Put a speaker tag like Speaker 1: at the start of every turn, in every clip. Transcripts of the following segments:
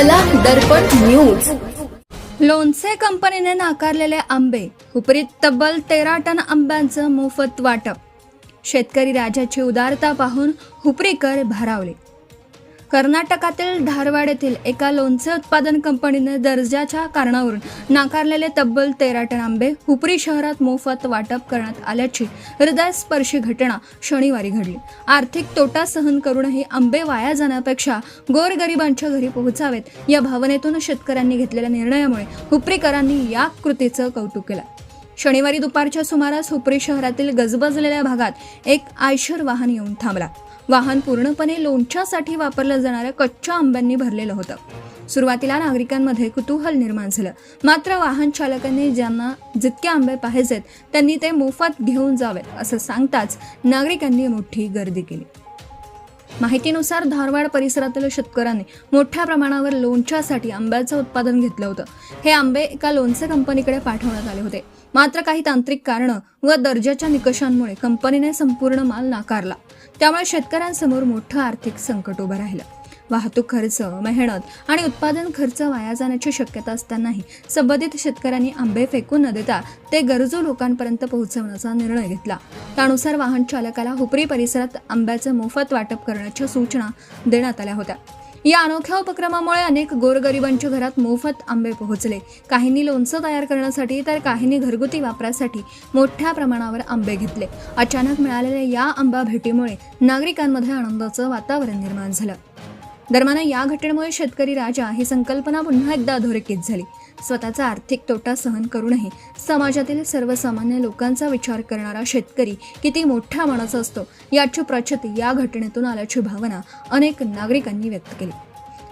Speaker 1: कला दर्पण न्यूज।
Speaker 2: लोणचे कंपनीने नाकारलेले आंबे, हुपरीत तब्बल 13 टन आंब्यांचं मोफत वाटप। शेतकरी राजाची उदारता पाहून हुपरीकर भारावले। कर्नाटकातील धारवाड येथील एका लोणचे उत्पादन कंपनीने दर्जाच्या कारणावरून नाकारलेले तब्बल 13 टन आंबे हुपरी शहरात मोफत वाटप करण्यात आल्याची हृदयस्पर्शी घटना शनिवारी घडली। आर्थिक तोटा सहन करूनही आंबे वाया जाण्यापेक्षा गोरगरिबांच्या घरी पोहोचावेत या भावनेतून शेतकऱ्यांनी घेतलेल्या निर्णयामुळे हुपरीकरांनी या कृतीचं कौतुक केलं। शनिवारी दुपारच्या सुमारास हुपरी शहरातील गजबजलेल्या भागात एक आयशर वाहन येऊन थांबला। वाहन पूर्णपणे लोणच्यासाठी वापरल्या जाणाऱ्या कच्च्या आंब्यांनी भरलेलं होतं। सुरुवातीला नागरिकांमध्ये कुतूहल निर्माण झालं, मात्र वाहन चालकांनी ज्यांना जितके आंबे पाहिजेत त्यांनी ते मोफत घेऊन जावेत असं सांगताच नागरिकांनी मोठी गर्दी केली। माहितीनुसार धारवाड परिसरातील शेतकऱ्यांनी मोठ्या प्रमाणावर लोणच्यासाठी आंब्याचं उत्पादन घेतलं होतं। हे आंबे एका लोणचे कंपनीकडे पाठवण्यात आले होते, मात्र काही तांत्रिक कारणं व दर्जाच्या निकषांमुळे कंपनीने संपूर्ण माल नाकारला। त्यामुळे शेतकऱ्यांसमोर मोठं आर्थिक संकट उभं राहिलं। वाहतूक खर्च, मेहनत आणि उत्पादन खर्च वाया जाण्याची शक्यता असतानाही संबंधित शेतकऱ्यांनी आंबे फेकून न देता ते गरजू लोकांपर्यंत पोहोचवण्याचा निर्णय घेतला। त्यानुसार वाहन चालकाला हुपरी परिसरात आंब्याचं मोफत वाटप करण्याच्या सूचना देण्यात आल्या होत्या। या अनोख्या उपक्रमामुळे अनेक गोरगरिबांच्या घरात मोफत आंबे पोहोचले। काहींनी लोणचं तयार करण्यासाठी तर काहींनी घरगुती वापरासाठी मोठ्या प्रमाणावर आंबे घेतले। अचानक मिळालेल्या या आंबा भेटीमुळे नागरिकांमध्ये आनंदाचं वातावरण निर्माण झालं। दरम्यान या घटनेमुळे शेतकरी राजा ही संकल्पना पुन्हा एकदा अधोरेखित झाली। स्वतःचा आर्थिक तोटा सहन करूनही समाजातील सर्वसामान्य लोकांचा विचार करणारा शेतकरी किती मोठ्या मनाचा असतो याची प्रचिती या घटनेतून आल्याची भावना अनेक नागरिकांनी व्यक्त केली।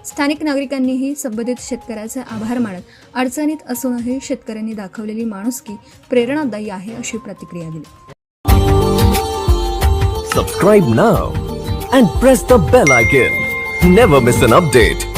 Speaker 2: स्थानिक नागरिकांनीही संबंधित शेतकऱ्याचे आभार मानत अडचणीत असूनही शेतकऱ्यांनी दाखवलेली माणुसकी प्रेरणादायी आहे अशी प्रतिक्रिया दिली।
Speaker 3: Subscribe now and press the bell icon. Never miss an update.